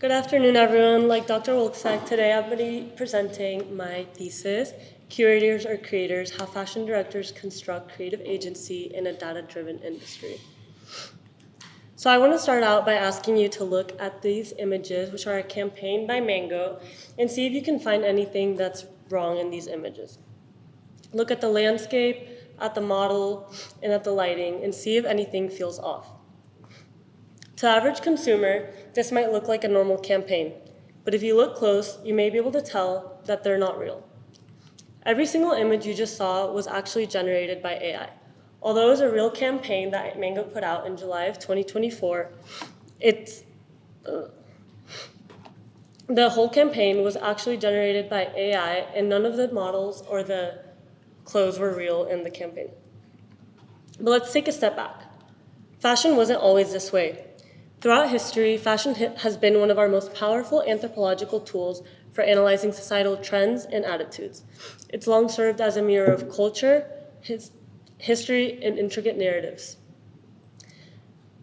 Good afternoon, everyone. Like Dr. Wilk said, today I'm going to be presenting my thesis, Curators or Creators, How Fashion Directors Construct Creative Agency in a Data-Driven Industry. So I want to start out by asking you to look at these images, which are a campaign by Mango, and see if you can find anything that's wrong in these images. Look at the landscape, at the model, and at the lighting, and see if anything feels off. To the average consumer, this might look like a normal campaign, but if you look close, you may be able to tell that they're not real. Every single image you just saw was actually generated by AI. Although it was a real campaign that Mango put out in July of 2024, the whole campaign was actually generated by AI, and none of the models or the clothes were real in the campaign. But let's take a step back. Fashion wasn't always this way. Throughout history, fashion has been one of our most powerful anthropological tools for analyzing societal trends and attitudes. It's long served as a mirror of culture, history, and intricate narratives,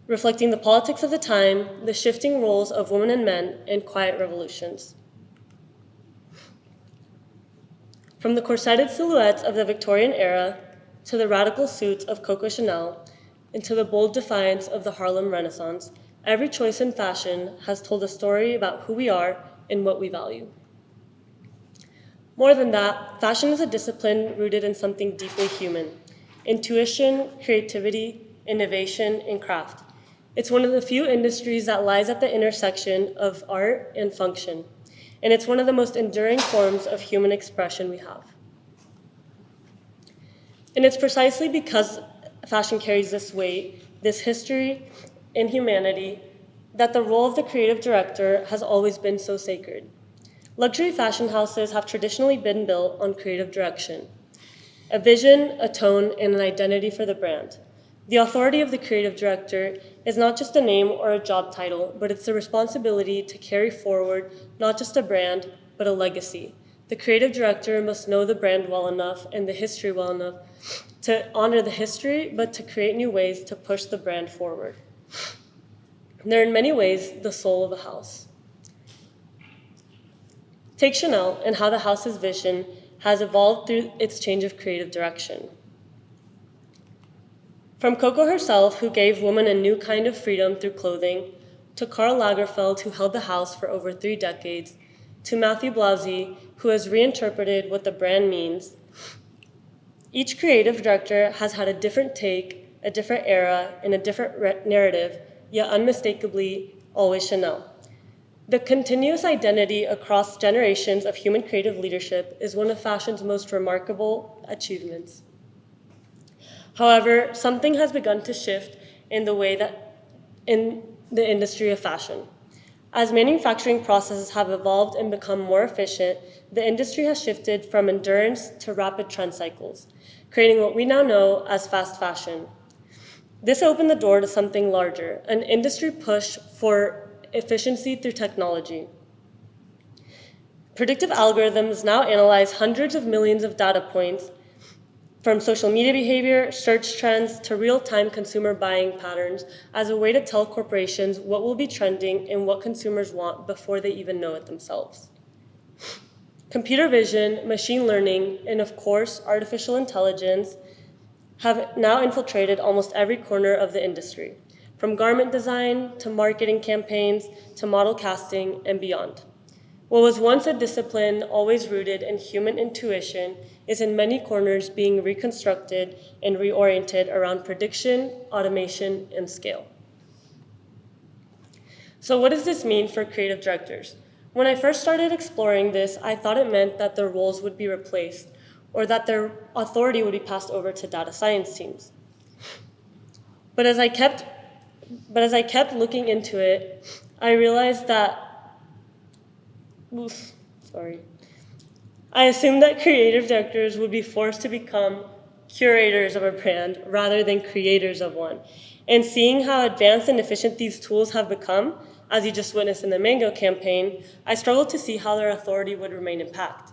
reflecting the politics of the time, the shifting roles of women and men, and quiet revolutions. From the corseted silhouettes of the Victorian era to the radical suits of Coco Chanel, and to the bold defiance of the Harlem Renaissance, every choice in fashion has told a story about who we are and what we value. More than that, fashion is a discipline rooted in something deeply human: intuition, creativity, innovation, and craft. It's one of the few industries that lies at the intersection of art and function, and it's one of the most enduring forms of human expression we have. And it's precisely because fashion carries this weight, this history, and humanity, that the role of the creative director has always been so sacred. Luxury fashion houses have traditionally been built on creative direction: a vision, a tone, and an identity for the brand. The authority of the creative director is not just a name or a job title, but it's the responsibility to carry forward not just a brand, but a legacy. The creative director must know the brand well enough and the history well enough to honor the history, but to create new ways to push the brand forward. They're in many ways the soul of a house. Take Chanel and how the house's vision has evolved through its change of creative direction. From Coco herself, who gave women a new kind of freedom through clothing, to Karl Lagerfeld, who held the house for over 3 decades, to Matthew Blasi, who has reinterpreted what the brand means, each creative director has had a different take, a different era, and a different narrative, yet unmistakably always Chanel. The continuous identity across generations of human creative leadership is one of fashion's most remarkable achievements. However, something has begun to shift in the industry of fashion. As manufacturing processes have evolved and become more efficient, the industry has shifted from endurance to rapid trend cycles, creating what we now know as fast fashion. This opened the door to something larger, an industry push for efficiency through technology. Predictive algorithms now analyze hundreds of millions of data points, from social media behavior, search trends, to real-time consumer buying patterns, as a way to tell corporations what will be trending and what consumers want before they even know it themselves. Computer vision, machine learning, and of course, artificial intelligence have now infiltrated almost every corner of the industry, from garment design to marketing campaigns to model casting and beyond. What was once a discipline always rooted in human intuition is in many corners being reconstructed and reoriented around prediction, automation, and scale. So what does this mean for creative directors? When I first started exploring this, I thought it meant that their roles would be replaced, or that their authority would be passed over to data science teams. But as I kept looking into it, I realized that, I assumed that creative directors would be forced to become curators of a brand rather than creators of one. And seeing how advanced and efficient these tools have become, as you just witnessed in the Mango campaign, I struggled to see how their authority would remain intact.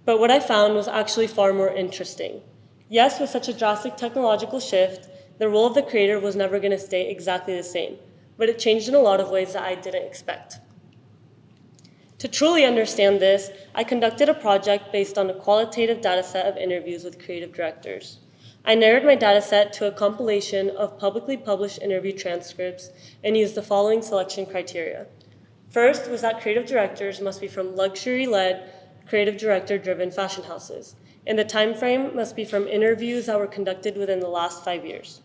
But what I found was actually far more interesting. Yes, with such a drastic technological shift, the role of the creator was never going to stay exactly the same, but it changed in a lot of ways that I didn't expect. To truly understand this, I conducted a project based on a qualitative dataset of interviews with creative directors. I narrowed my dataset to a compilation of publicly published interview transcripts and used the following selection criteria. First was that creative directors must be from luxury-led, creative director-driven fashion houses, and the time frame must be from interviews that were conducted within the last 5 years.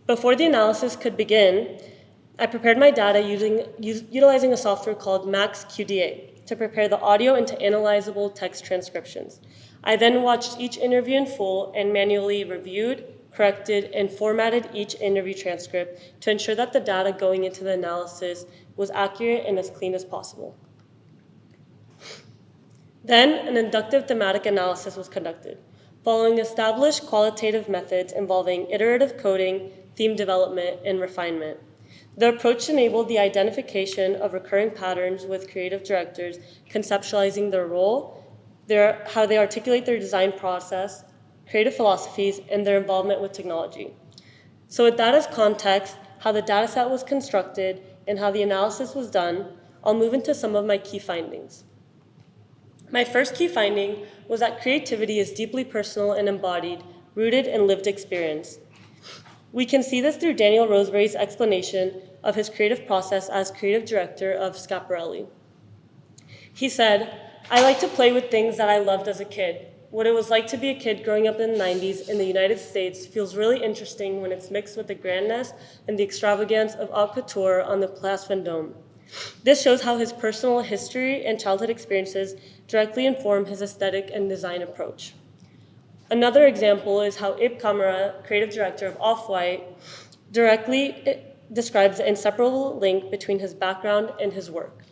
Before the analysis could begin, I prepared my data utilizing a software called MaxQDA to prepare the audio into analyzable text transcriptions. I then watched each interview in full and manually reviewed, corrected, and formatted each interview transcript to ensure that the data going into the analysis was accurate and as clean as possible. Then, an inductive thematic analysis was conducted, following established qualitative methods involving iterative coding, theme development, and refinement. The approach enabled the identification of recurring patterns with creative directors, conceptualizing their role, how they articulate their design process, creative philosophies, and their involvement with technology. So with that as context, how the dataset was constructed, and how the analysis was done, I'll move into some of my key findings. My first key finding was that creativity is deeply personal and embodied, rooted in lived experience. We can see this through Daniel Roseberry's explanation of his creative process as creative director of Schiaparelli. He said, "I like to play with things that I loved as a kid. What it was like to be a kid growing up in the 90s in the United States feels really interesting when it's mixed with the grandness and the extravagance of haute couture on the Place Vendôme. This shows how his personal history and childhood experiences directly inform his aesthetic and design approach." Another example is how Ib Kamara, creative director of Off-White, directly describes the inseparable link between his background and his work.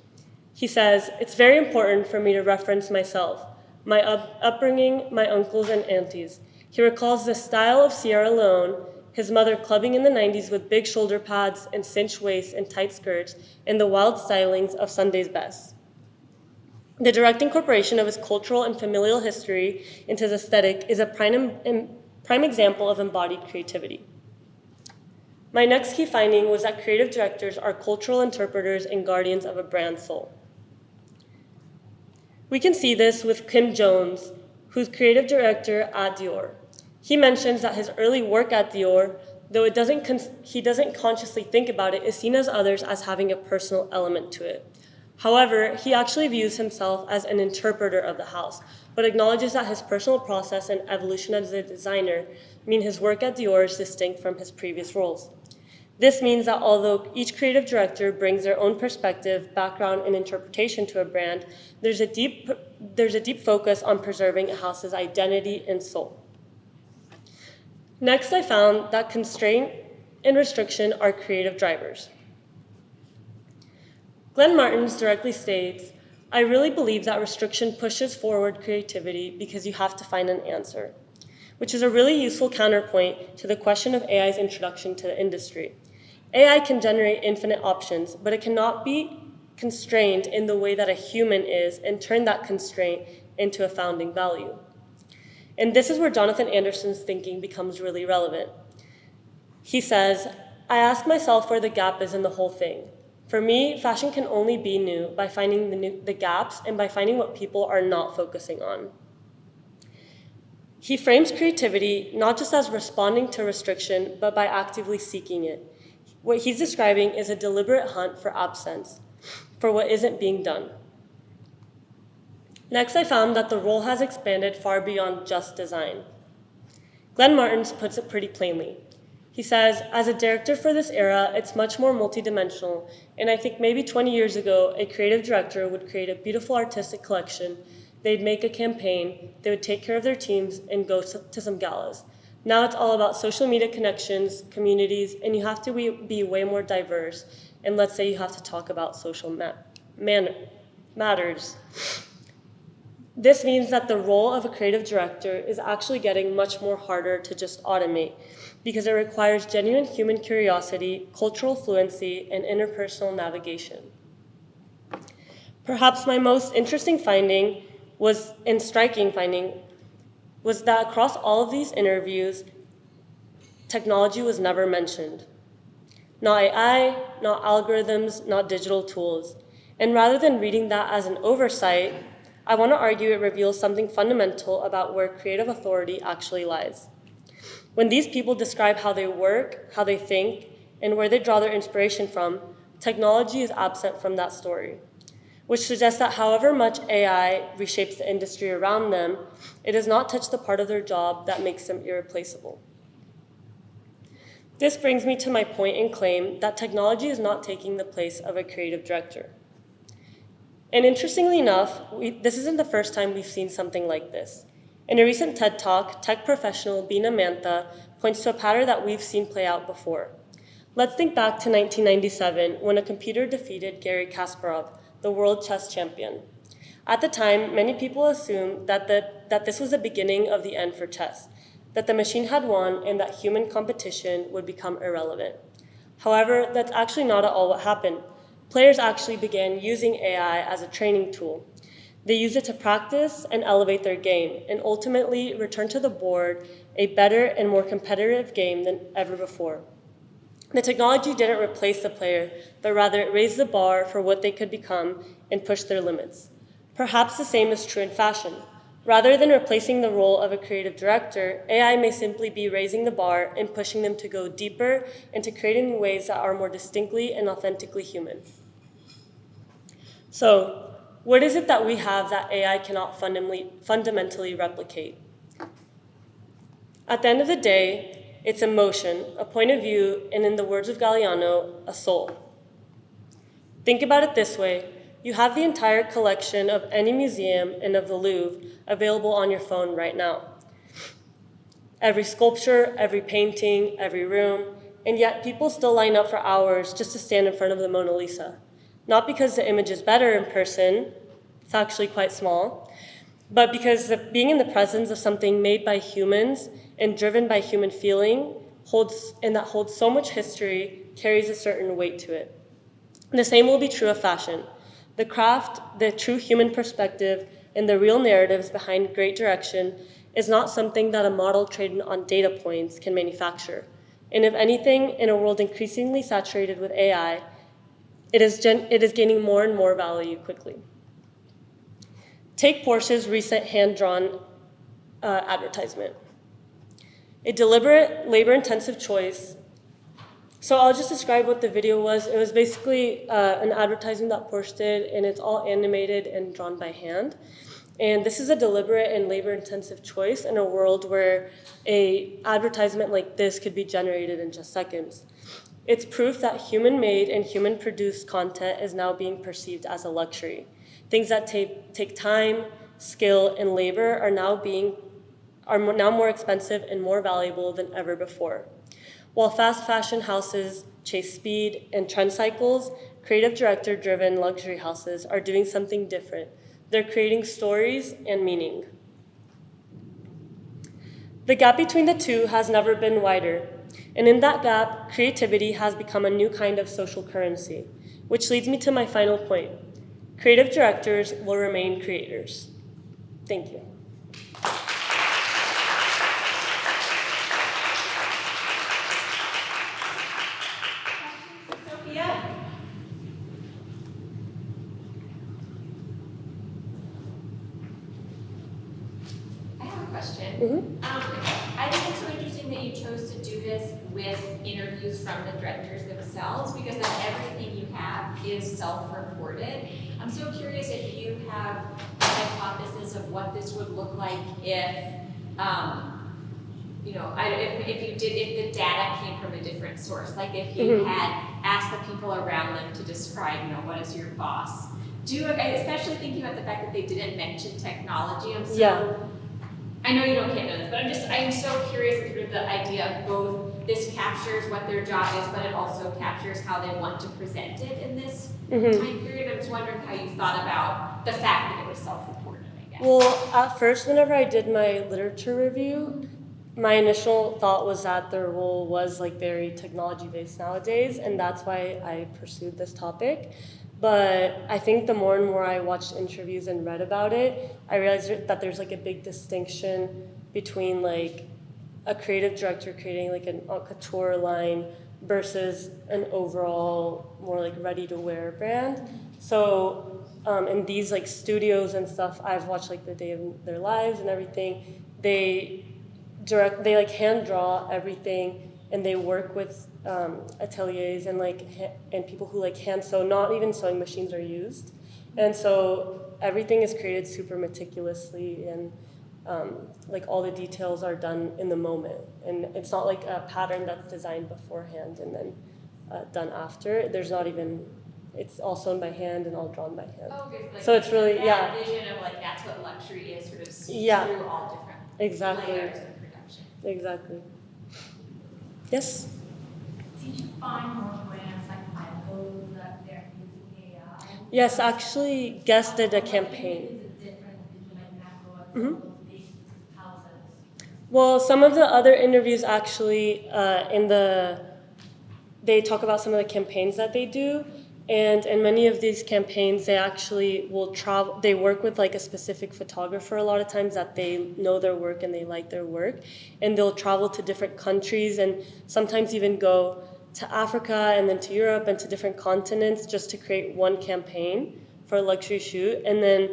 He says, "It's very important for me to reference myself, my upbringing, my uncles and aunties." He recalls the style of Sierra Leone, his mother clubbing in the 90s with big shoulder pads and cinched waists and tight skirts, and the wild stylings of Sunday's Best. The direct incorporation of his cultural and familial history into his aesthetic is a prime example of embodied creativity. My next key finding was that creative directors are cultural interpreters and guardians of a brand soul. We can see this with Kim Jones, who's creative director at Dior. He mentions that his early work at Dior, though he doesn't consciously think about it, is seen as others as having a personal element to it. However, he actually views himself as an interpreter of the house, but acknowledges that his personal process and evolution as a designer mean his work at Dior is distinct from his previous roles. This means that although each creative director brings their own perspective, background, and interpretation to a brand, there's a deep focus on preserving a house's identity and soul. Next, I found that constraint and restriction are creative drivers. Glenn Martins directly states, "I really believe that restriction pushes forward creativity because you have to find an answer," which is a really useful counterpoint to the question of AI's introduction to the industry. AI can generate infinite options, but it cannot be constrained in the way that a human is and turn that constraint into a founding value. And this is where Jonathan Anderson's thinking becomes really relevant. He says, "I ask myself where the gap is in the whole thing. For me, fashion can only be new by finding the gaps and by finding what people are not focusing on." He frames creativity not just as responding to restriction, but by actively seeking it. What he's describing is a deliberate hunt for absence, for what isn't being done. Next, I found that the role has expanded far beyond just design. Glenn Martins puts it pretty plainly. He says, "As a director for this era, it's much more multidimensional, and I think maybe 20 years ago, a creative director would create a beautiful artistic collection, they'd make a campaign, they would take care of their teams, and go to some galas. Now it's all about social media connections, communities, and you have to be way more diverse, and let's say you have to talk about social matters." This means that the role of a creative director is actually getting much more harder to just automate because it requires genuine human curiosity, cultural fluency, and interpersonal navigation. Perhaps my most interesting striking finding was that across all of these interviews, technology was never mentioned. Not AI, not algorithms, not digital tools. And rather than reading that as an oversight, I want to argue it reveals something fundamental about where creative authority actually lies. When these people describe how they work, how they think, and where they draw their inspiration from, technology is absent from that story, which suggests that however much AI reshapes the industry around them, it does not touch the part of their job that makes them irreplaceable. This brings me to my point and claim that technology is not taking the place of a creative director. And interestingly enough, this isn't the first time we've seen something like this. In a recent TED Talk, tech professional Beena Mantha points to a pattern that we've seen play out before. Let's think back to 1997 when a computer defeated Garry Kasparov, the world chess champion. At the time, many people assumed that this was the beginning of the end for chess, that the machine had won and that human competition would become irrelevant. However, that's actually not at all what happened. Players actually began using AI as a training tool. They used it to practice and elevate their game, and ultimately return to the board a better and more competitive game than ever before. The technology didn't replace the player, but rather it raised the bar for what they could become and pushed their limits. Perhaps the same is true in fashion. Rather than replacing the role of a creative director, AI may simply be raising the bar and pushing them to go deeper into creating ways that are more distinctly and authentically human. So, what is it that we have that AI cannot fundamentally replicate? At the end of the day, it's emotion, a point of view, and in the words of Galliano, a soul. Think about it this way. You have the entire collection of any museum and of the Louvre available on your phone right now. Every sculpture, every painting, every room, and yet people still line up for hours just to stand in front of the Mona Lisa. Not because the image is better in person, it's actually quite small, but because being in the presence of something made by humans and driven by human feeling that holds so much history carries a certain weight to it. The same will be true of fashion. The craft, the true human perspective, and the real narratives behind great direction is not something that a model trained on data points can manufacture. And if anything, in a world increasingly saturated with AI, it is gaining more and more value quickly. Take Porsche's recent hand-drawn advertisement. A deliberate, labor-intensive choice. So I'll just describe what the video was. It was basically an advertising that Porsche did, and it's all animated and drawn by hand. And this is a deliberate and labor-intensive choice in a world where an advertisement like this could be generated in just seconds. It's proof that human-made and human-produced content is now being perceived as a luxury. Things that take time, skill, and labor are now more expensive and more valuable than ever before. While fast fashion houses chase speed and trend cycles, creative director-driven luxury houses are doing something different. They're creating stories and meaning. The gap between the two has never been wider. And in that gap, creativity has become a new kind of social currency, which leads me to my final point. Creative directors will remain creators. Thank you. Sofia? I have a question. I think it's so interesting that you chose to do this with interviews from the directors themselves, because not everything you have is self-reported. I'm so curious if you have a hypothesis of what this would look like if, if the data came from a different source, like if you had asked the people around them to describe, what is your boss? Especially thinking about the fact that they didn't mention technology. I know you can't know this, but I'm so curious of sort of the idea of both this captures what their job is, but it also captures how they want to present it in this time period. I'm just wondering how you thought about the fact that it was self-reported, I guess. Well, at first, whenever I did my literature review, my initial thought was that their role was very technology-based nowadays, and that's why I pursued this topic. But I think the more and more I watched interviews and read about it, I realized that there's a big distinction between a creative director creating an haute couture line versus an overall more like ready-to-wear brand. So in these like studios and stuff, I've watched like the day of their lives and everything. They like hand draw everything, and they work with ateliers and like and people who like hand sew. Not even sewing machines are used, and so everything is created super meticulously, and like all the details are done in the moment, and it's not like a pattern that's designed beforehand and then done after. There's not even. It's all sewn by hand and all drawn by hand. Oh, good. Like so it's really that vision of like that's what luxury is, sort of through all different exactly layers of production. Exactly. Yes. Did you find more brands like Michael that they're using AI? Yes, actually, Guess did a campaign. Is it different between like macro and Mhm. some of these houses? Well, some of the other interviews actually they talk about some of the campaigns that they do, and in many of these campaigns, they actually will travel. They work with like a specific photographer a lot of times that they know their work and they like their work, and they'll travel to different countries and sometimes even go to Africa and then to Europe and to different continents just to create one campaign for a luxury shoot, and then.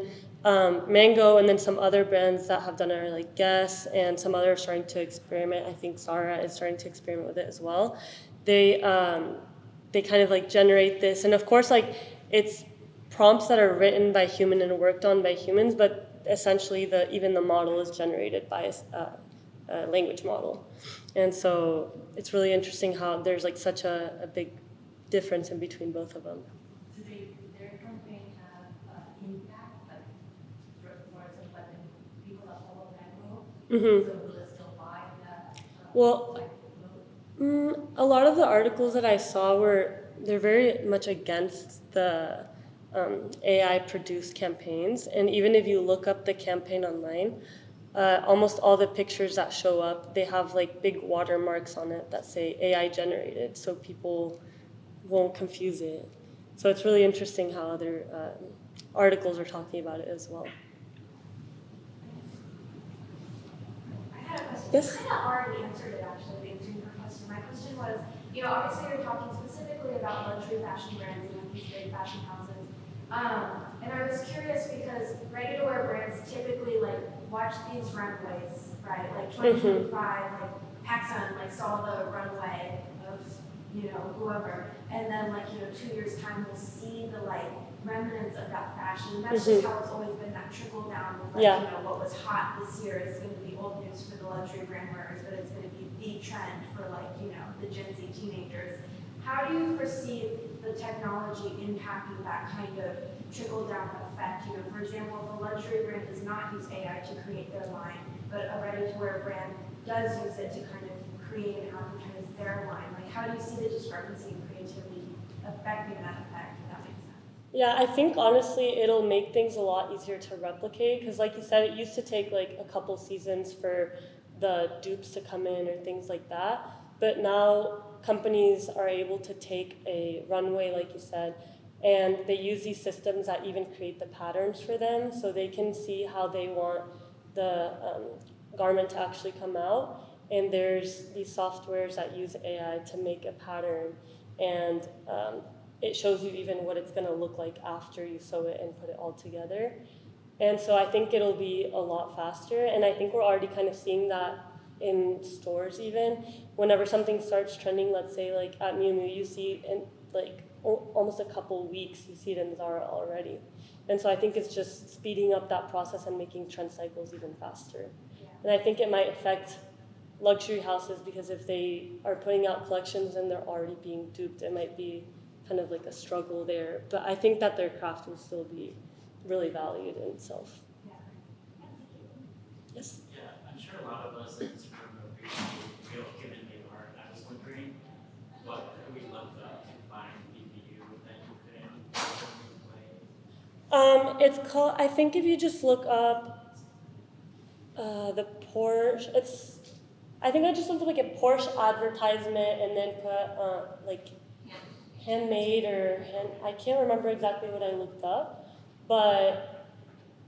Mango and then some other brands that have done it are like Guess, and some others are starting to experiment. I think Zara is starting to experiment with it as well. They kind of like generate this, and of course like it's prompts that are written by human and worked on by humans, but essentially even the model is generated by a language model, and so it's really interesting how there's like such a big difference in between both of them. Do their campaign have impact, like for example, like the people that follow Mango? Mm-hmm. So will they still buy that? Well, like, a lot of the articles that I saw they're very much against the AI produced campaigns, and even if you look up the campaign online, almost all the pictures that show up, they have like big watermarks on it that say AI generated, so people won't confuse it. So it's really interesting how other articles are talking about it as well. I had a question. Yes? You kind of already answered it actually, to your question. My question was, obviously you're talking specifically about luxury fashion brands and like these big fashion houses. And I was curious because ready-to-wear brands typically like watch these runways, right? Like 2025, like PacSun like saw the runway of whoever, and then like 2 years time we'll see the like remnants of that fashion. And that's just how it's always been, that trickle down with like, what was hot this year is going to be old news for the luxury brand wearers, but it's going to be the trend for like, the Gen Z teenagers. How do you foresee the technology impacting that kind of trickle down effect? For example, if a luxury brand does not use AI to create their line, but a ready-to-wear brand does use it to kind of create and advertise their line, like how do you see the discrepancy in creativity affecting that effect, if that makes sense? Yeah, I think honestly it'll make things a lot easier to replicate, because like you said, it used to take like a couple seasons for the dupes to come in or things like that, but now companies are able to take a runway, like you said, and they use these systems that even create the patterns for them, so they can see how they want the garment to actually come out, and there's these softwares that use AI to make a pattern, and it shows you even what it's going to look like after you sew it and put it all together. And so I think it'll be a lot faster, and I think we're already kind of seeing that in stores even. Whenever something starts trending, let's say like at Miu Miu, you see it in like almost a couple weeks, you see it in Zara already. And so I think it's just speeding up that process and making trend cycles even faster. And I think it might affect luxury houses, because if they are putting out collections and they're already being duped, it might be kind of like a struggle there. But I think that their craft will still be really valued in itself. Yes? Yeah, I'm sure a lot of us in this room appreciate given the art. I was wondering what could we look up to find BBU that you couldn't It's called, I think if you just look up the Porsche, I think I just looked up like a Porsche advertisement and then put like handmade I can't remember exactly what I looked up, but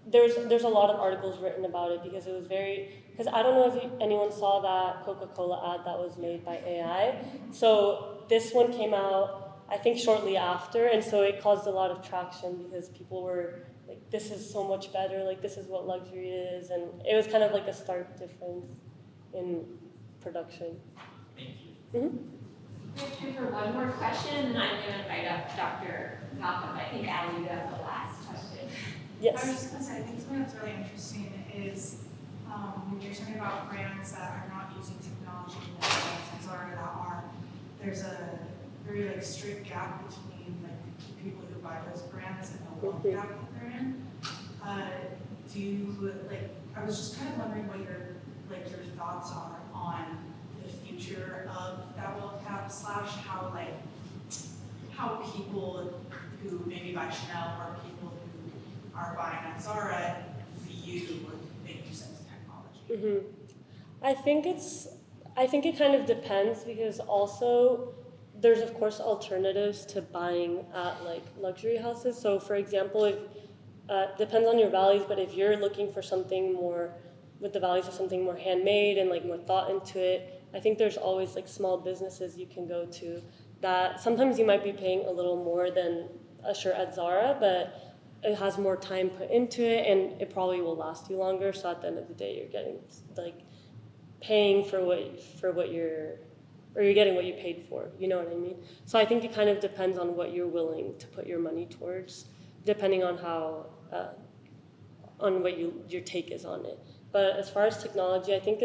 there's a lot of articles written about it, because it was because I don't know if anyone saw that Coca-Cola ad that was made by AI. So this one came out, I think, shortly after, and so it caused a lot of traction because people were like, this is so much better, like this is what luxury is, and it was kind of like a stark difference in production. Thank you. Mm-hmm. We have time for one more question, and then I'm going to invite up Dr. Malcolm. I think Ali, you have the last question. Yes. I was just going to say, I think something that's really interesting is when you're talking about brands that are not using technology, like Charzaro, that are, there's a very like strict gap between like the people who buy those brands and the wealth gap that they're in. I was just kind of wondering what your thoughts are on the future of that wealth gap / how people who maybe buy Chanel or people who are buying at Zara view making use of technology. Mm-hmm. I think it kind of depends because also there's of course alternatives to buying at like luxury houses. So for example, if depends on your values, but if you're looking for something more with the values of something more handmade and like more thought into it, I think there's always like small businesses you can go to that sometimes you might be paying a little more than a shirt at Zara, but it has more time put into it and it probably will last you longer. So at the end of the day, you're getting like paying for what you're getting what you paid for. You know what I mean? So I think it kind of depends on what you're willing to put your money towards, depending on how on what your take is on it. But as far as technology, I think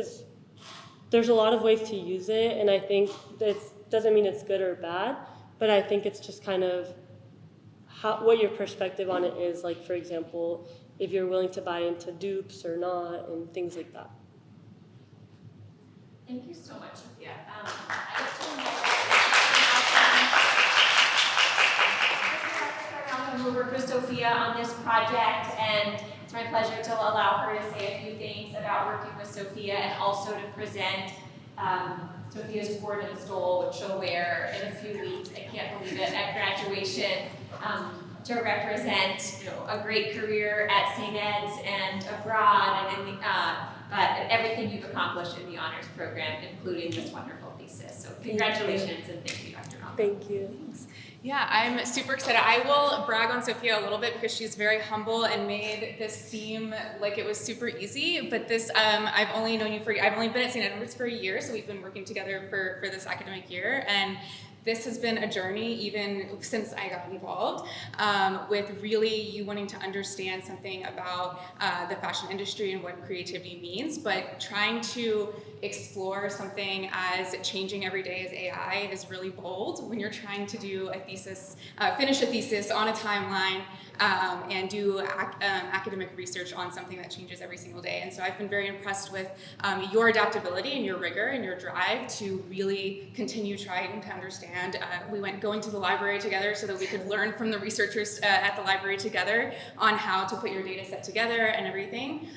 there's a lot of ways to use it, and I think that doesn't mean it's good or bad, but I think it's just kind of what your perspective on it is. Like, for example, if you're willing to buy into dupes or not, and things like that. Thank you so much, Sofia. I will work with Sofia on this project, and it's my pleasure to allow her to say a few things about working with Sofia and also to present Sofia's Hoard and Stole, which she'll wear in a few weeks. I can't believe it, at graduation, to represent a great career at St. Ed's and abroad, and in everything you've accomplished in the honors program, including this wonderful thesis. So congratulations and thank you, Dr. Malcolm. Thank you. Yeah, I'm super excited. I will brag on Sofia a little bit because she's very humble and made this seem like it was super easy. But this, I've only been at St. Edward's for a year, so we've been working together for this academic year. And this has been a journey even since I got involved with really you wanting to understand something about the fashion industry and what creativity means, but trying to explore something as changing every day as AI is really bold when you're trying to do a thesis, finish a thesis on a timeline and do academic research on something that changes every single day. And so I've been very impressed with your adaptability and your rigor and your drive to really continue trying to understand. We went going to the library together so that we could learn from the researchers at the library together on how to put your data set together and everything.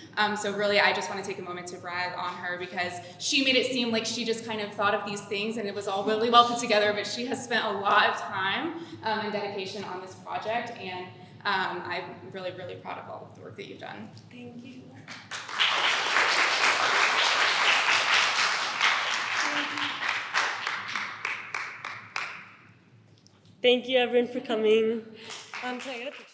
So really, I just want to take a moment to brag on her because she made it seem like she just kind of thought of these things and it was all really well put together, but she has spent a lot of time and dedication on this project, and I'm really, really proud of all of the work that you've done. Thank you. Thank you, everyone, for coming. Can I get a picture?